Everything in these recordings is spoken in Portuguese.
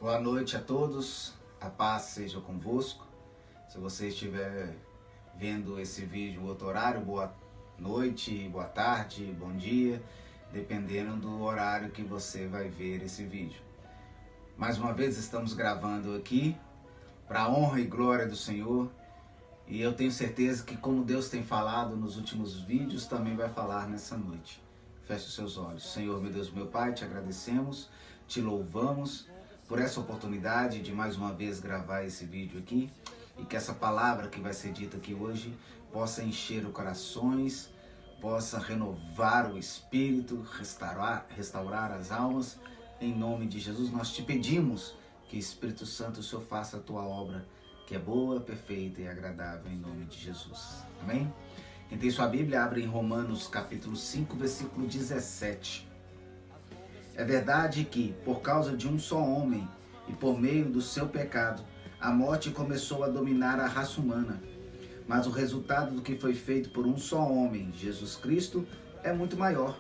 Boa noite a todos, a paz seja convosco. Se você estiver vendo esse vídeo em outro horário, boa noite, boa tarde, bom dia, dependendo do horário que você vai ver esse vídeo. Mais uma vez estamos gravando aqui para a honra e glória do Senhor, e eu tenho certeza que, como Deus tem falado nos últimos vídeos, também vai falar nessa noite. Feche os seus olhos. Senhor, meu Deus, meu Pai, te agradecemos, te louvamos por essa oportunidade de mais uma vez gravar esse vídeo aqui, e que essa palavra que vai ser dita aqui hoje possa encher os corações, possa renovar o espírito, restaurar as almas. Em nome de Jesus nós te pedimos que, Espírito Santo, o Senhor faça a tua obra, que é boa, perfeita e agradável, em nome de Jesus. Amém? Quem tem sua Bíblia, abre em Romanos capítulo 5, versículo 17. É verdade que, por causa de um só homem e por meio do seu pecado, a morte começou a dominar a raça humana. Mas o resultado do que foi feito por um só homem, Jesus Cristo, é muito maior.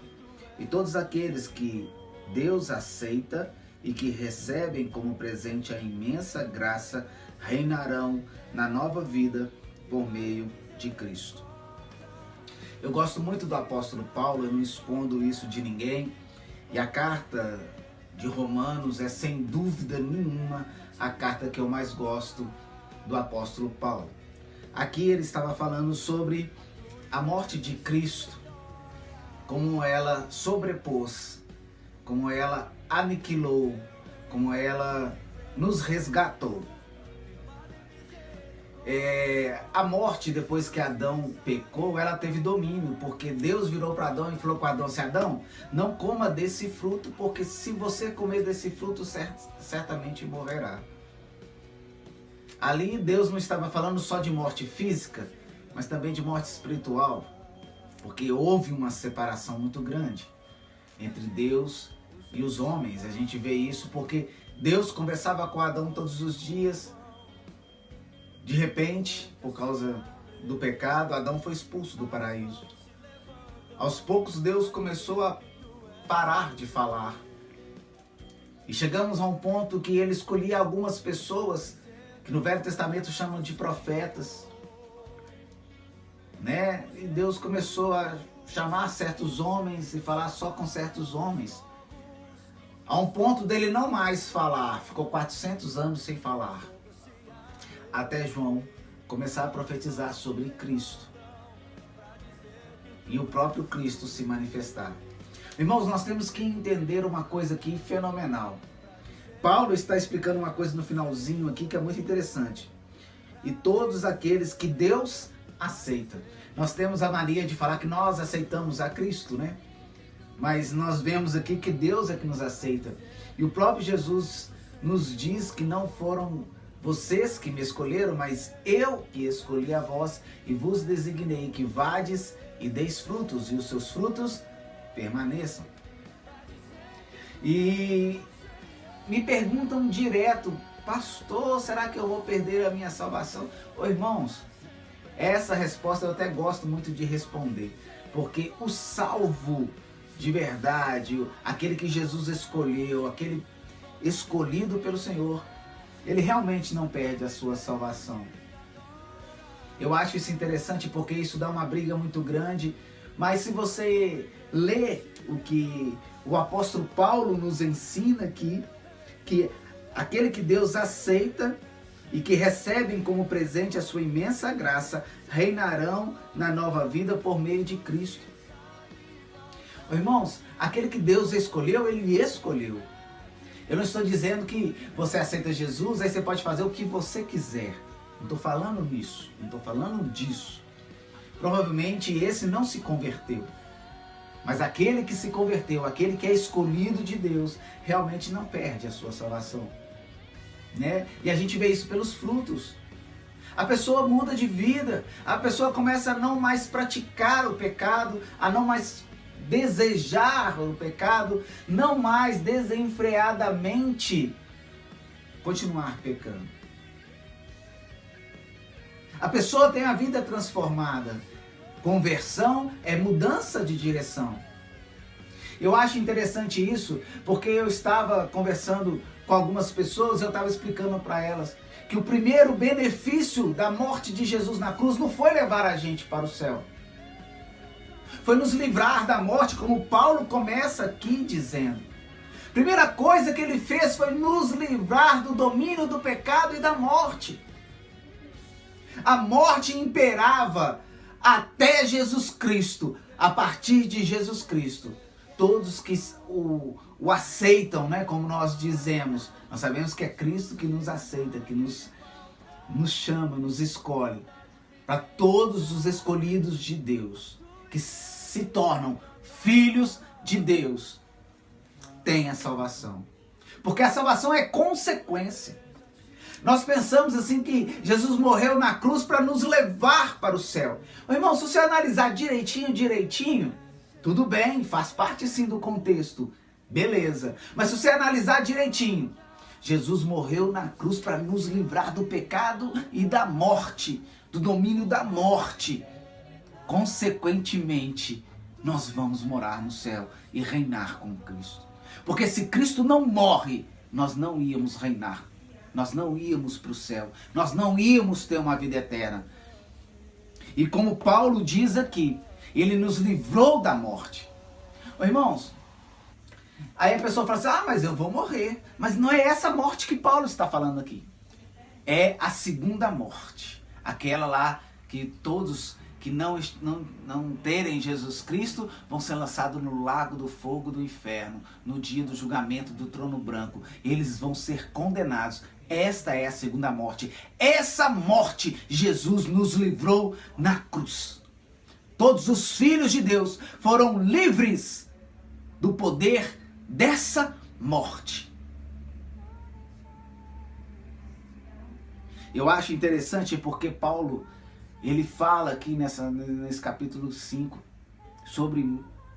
E todos aqueles que Deus aceita e que recebem como presente a imensa graça, reinarão na nova vida por meio de Cristo. Eu gosto muito do apóstolo Paulo, eu não escondo isso de ninguém. E a carta de Romanos é, sem dúvida nenhuma, a carta que eu mais gosto do apóstolo Paulo. Aqui ele estava falando sobre a morte de Cristo, como ela sobrepôs, como ela aniquilou, como ela nos resgatou. A morte, depois que Adão pecou, ela teve domínio, porque Deus virou para Adão e falou com Adão: Adão, não coma desse fruto, porque se você comer desse fruto, certamente morrerá. Ali Deus não estava falando só de morte física, mas também de morte espiritual, porque houve uma separação muito grande entre Deus e os homens. A gente vê isso porque Deus conversava com Adão todos os dias. De repente, por causa do pecado, Adão foi expulso do paraíso. Aos poucos, Deus começou a parar de falar. E chegamos a um ponto que ele escolhia algumas pessoas, que no Velho Testamento chamam de profetas, né? E Deus começou a chamar certos homens e falar só com certos homens. A um ponto dele não mais falar, ficou 400 anos sem falar. Até João começar a profetizar sobre Cristo e o próprio Cristo se manifestar. Irmãos, nós temos que entender uma coisa aqui fenomenal. Paulo está explicando uma coisa no finalzinho aqui que é muito interessante. E todos aqueles que Deus aceita. Nós temos a mania de falar que nós aceitamos a Cristo, né? Mas nós vemos aqui que Deus é que nos aceita. E o próprio Jesus nos diz que não foram vocês que me escolheram, mas eu que escolhi a vós e vos designei que vades e deis frutos, e os seus frutos permaneçam. E me perguntam direto: pastor, será que eu vou perder a minha salvação? Ô irmãos, essa resposta eu até gosto muito de responder, porque o salvo de verdade, aquele que Jesus escolheu, aquele escolhido pelo Senhor, ele realmente não perde a sua salvação. Eu acho isso interessante porque isso dá uma briga muito grande, mas se você lê o que o apóstolo Paulo nos ensina aqui, que aquele que Deus aceita e que recebem como presente a sua imensa graça, reinarão na nova vida por meio de Cristo. Irmãos, aquele que Deus escolheu, ele escolheu. Eu não estou dizendo que você aceita Jesus, aí você pode fazer o que você quiser. Não estou falando nisso, não estou falando disso. Provavelmente esse não se converteu. Mas aquele que se converteu, aquele que é escolhido de Deus, realmente não perde a sua salvação, né? E a gente vê isso pelos frutos. A pessoa muda de vida, a pessoa começa a não mais praticar o pecado, a não mais desejar o pecado, não mais desenfreadamente continuar pecando. A pessoa tem a vida transformada. Conversão é mudança de direção. Eu acho interessante isso, porque eu estava conversando com algumas pessoas, eu estava explicando para elas que o primeiro benefício da morte de Jesus na cruz não foi levar a gente para o céu. Foi nos livrar da morte, como Paulo começa aqui dizendo. Primeira coisa que ele fez foi nos livrar do domínio do pecado e da morte. A morte imperava até Jesus Cristo. A partir de Jesus Cristo, todos que o aceitam, né, como nós dizemos, nós sabemos que é Cristo que nos aceita, que nos chama, nos escolhe. Para todos os escolhidos de Deus, que se tornam filhos de Deus, tem a salvação. Porque a salvação é consequência. Nós pensamos assim que Jesus morreu na cruz para nos levar para o céu. Ô, irmão, se você analisar direitinho, tudo bem, faz parte sim do contexto. Beleza. Mas se você analisar direitinho, Jesus morreu na cruz para nos livrar do pecado e da morte, do domínio da morte. Consequentemente, nós vamos morar no céu e reinar com Cristo. Porque se Cristo não morre, nós não íamos reinar. Nós não íamos para o céu. Nós não íamos ter uma vida eterna. E como Paulo diz aqui, ele nos livrou da morte. Ô, irmãos, aí a pessoa fala assim, mas eu vou morrer. Mas não é essa morte que Paulo está falando aqui. É a segunda morte. Aquela lá que todos que não terem Jesus Cristo vão ser lançados no lago do fogo do inferno, no dia do julgamento do trono branco. Eles vão ser condenados. Esta é a segunda morte. Essa morte Jesus nos livrou na cruz. Todos os filhos de Deus foram livres do poder dessa morte. Eu acho interessante porque Paulo, ele fala aqui nesse capítulo 5,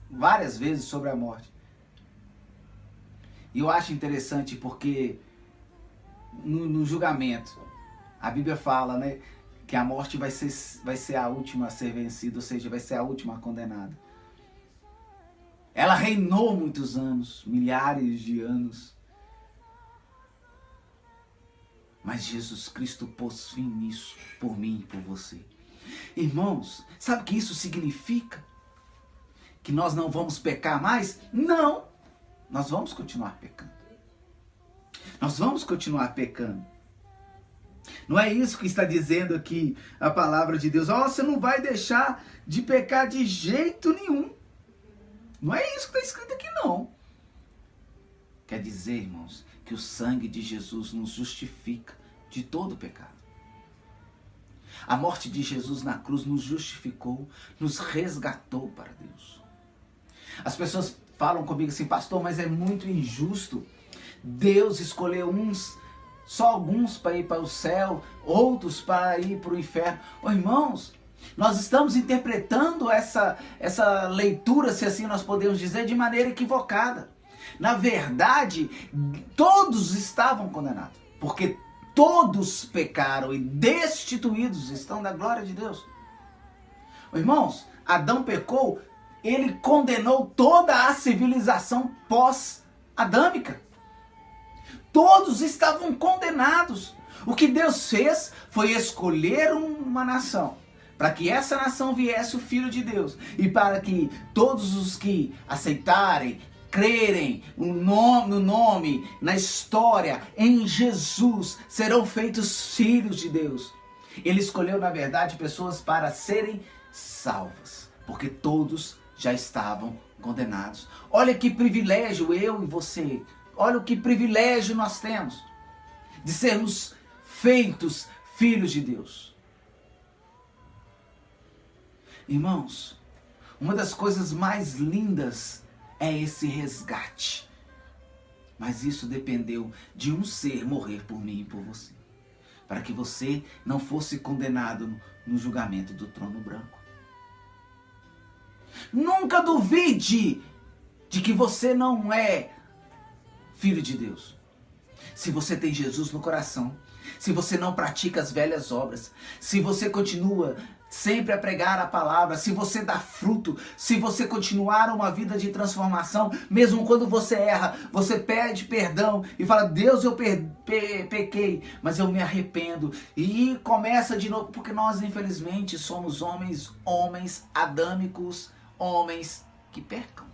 várias vezes sobre a morte. E eu acho interessante porque no julgamento, a Bíblia fala, né, que a morte vai ser a última a ser vencida, ou seja, vai ser a última condenada. Ela reinou muitos anos, milhares de anos. Mas Jesus Cristo pôs fim nisso, por mim e por você. Irmãos, sabe o que isso significa? Que nós não vamos pecar mais? Não! Nós vamos continuar pecando. Nós vamos continuar pecando. Não é isso que está dizendo aqui a palavra de Deus. Você não vai deixar de pecar de jeito nenhum. Não é isso que está escrito aqui, não. Quer dizer, irmãos, que o sangue de Jesus nos justifica de todo pecado. A morte de Jesus na cruz nos justificou, nos resgatou para Deus. As pessoas falam comigo assim, pastor, mas é muito injusto. Deus escolheu só alguns para ir para o céu, outros para ir para o inferno. Irmãos, nós estamos interpretando essa leitura, se assim nós podemos dizer, de maneira equivocada. Na verdade, todos estavam condenados, porque todos pecaram e destituídos estão da glória de Deus. Irmãos, Adão pecou, ele condenou toda a civilização pós-adâmica. Todos estavam condenados. O que Deus fez foi escolher uma nação, para que essa nação viesse o Filho de Deus, e para que todos os que aceitarem, crerem no nome, na história, em Jesus, serão feitos filhos de Deus. Ele escolheu, na verdade, pessoas para serem salvas, porque todos já estavam condenados. Olha que privilégio eu e você, olha o que privilégio nós temos de sermos feitos filhos de Deus. Irmãos, uma das coisas mais lindas é esse resgate. Mas isso dependeu de um ser morrer por mim e por você, para que você não fosse condenado no julgamento do trono branco. Nunca duvide de que você não é filho de Deus. Se você tem Jesus no coração, se você não pratica as velhas obras, se você continua sempre a pregar a palavra, se você dá fruto, se você continuar uma vida de transformação, mesmo quando você erra, você pede perdão e fala, Deus, eu pequei, mas eu me arrependo. E começa de novo, porque nós infelizmente somos homens adâmicos, homens que pecam.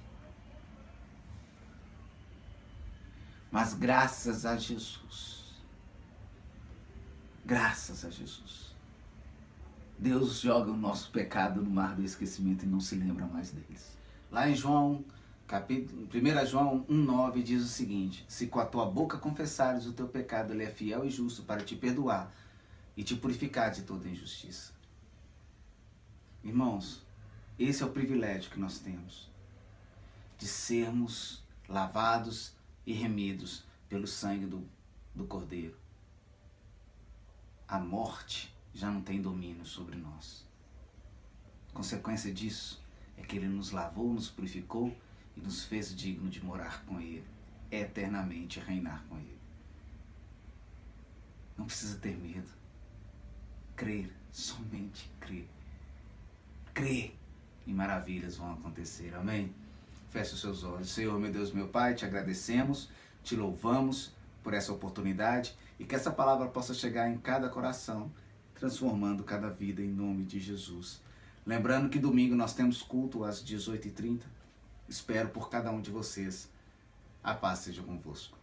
Mas graças a Jesus, Deus joga o nosso pecado no mar do esquecimento e não se lembra mais deles. Lá em João, 1 João 1,9 diz o seguinte: se com a tua boca confessares o teu pecado, ele é fiel e justo para te perdoar e te purificar de toda injustiça. Irmãos, esse é o privilégio que nós temos, de sermos lavados e remidos pelo sangue do Cordeiro. A morte já não tem domínio sobre nós. Consequência disso é que Ele nos lavou, nos purificou e nos fez digno de morar com Ele, eternamente reinar com Ele. Não precisa ter medo. Crer, somente crer. Crer e maravilhas vão acontecer. Amém? Feche os seus olhos. Senhor, meu Deus, meu Pai, te agradecemos, te louvamos por essa oportunidade e que essa palavra possa chegar em cada coração, transformando cada vida em nome de Jesus. Lembrando que domingo nós temos culto às 18h30. Espero por cada um de vocês. A paz seja convosco.